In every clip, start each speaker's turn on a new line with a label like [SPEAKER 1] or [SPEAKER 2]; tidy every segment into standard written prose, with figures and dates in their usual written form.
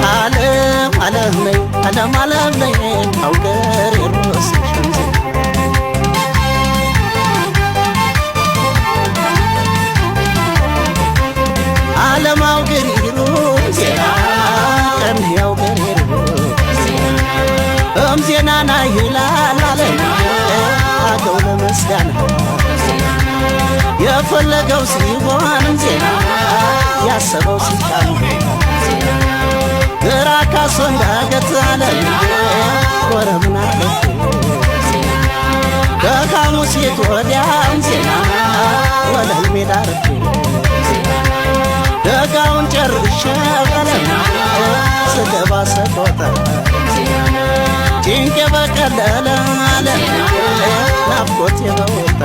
[SPEAKER 1] ዓለም ዓለም ነይ ዓለም ዓለም ነይ አውገር የሮስሽን ዓለም አውገር ይሩስ ቀን ያውገር ይሩስ ዜናና ይላል ዓለም አገው ለመስጋና የፈለገው ሲሆን ዜና ያሰበው ሲቃል ግራ ካሶ እንዳገት ዓለም ወረምና ከሐሙስ የት ወዲያም ዜና ወለል ሜዳ ረፍ ደጋውን ጨርሼ ቀለም ስገባ ሰቆጣ ጭንቄ በቀለለ ዓለም ናፍቆቴ በወጣ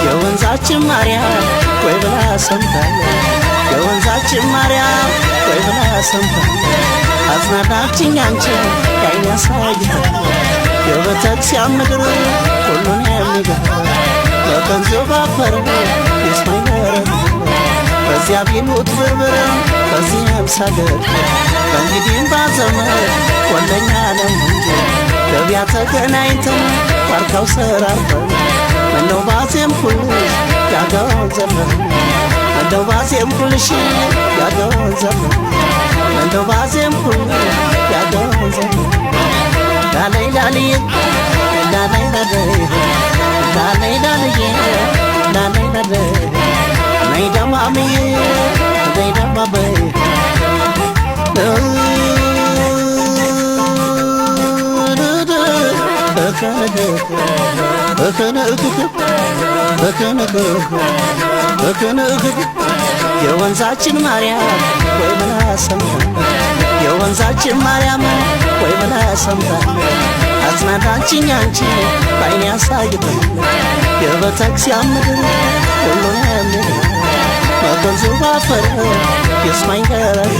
[SPEAKER 1] የወንዛችን ማርያም ወይ ብላ ሰምታለ የወንዛችን ማርያም ወይ ብላ ሰምታለ አጽናናችኝ አንቺ ያይን ያሳይታል የቤተክርስቲያን ምድር ሁሉን የሚገባ በገንዘብ አፈር ይስማኝ ነረግ በዚያ ቢሉት ብርብር በዚህም ሳገር በእንግዲህም ባዘመር ወለኛ ነው እንጂ ገቢያ ተገናኝተን ዋርካው ሰራርተን ምነው ባዜም ኩልሽ ያገውን ዘመን ምነው ባዜም ኩልሽ ያገውን ዘመን ምነው ባዜም ኩልሽ ያገውን ዘመን ላላይ ላልዬ ላላይ ላላይ ላላይ ላልዬ ላላይ ላላይ ነይ ደማምዬ ነይ ደማበይ የወንዛችን ማርያም ወይ ብላ ሰምታ የወንዛችን ማርያም ወይ ብላ ሰምታ አጽናናችኝ አንቺ ባይኔ ያሳይታል የቤተክርስቲያን ምድር ሁሉን የሚል በገንዘብ አፈር ይስማኝ ገረግ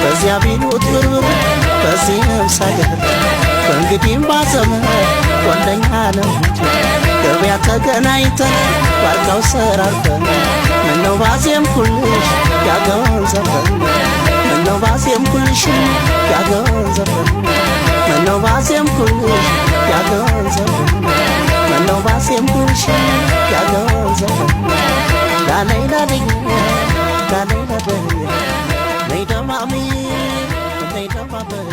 [SPEAKER 1] በዚያ ቢሉት ብርብር በዚህም ሳገር ከእንግዲህም ባዘመር ወንደኛ ነው እንጂ ገበያ ተገናኝተን ዋርካው ሰራርተን ምነው ባዜም ኩልሽ ያገውን ዘፈን ምነው ባዜም ኩልሽ ያገውን ዘፈን ምነው ባዜም ኩልሽ ያገውን ዘፈን ምነው ባዜም ኩልሽ ያገውን ዘፈን ላላይ ላላይ ላላይ ላላይ ነይ ደማምዬ ነይ ደማበይ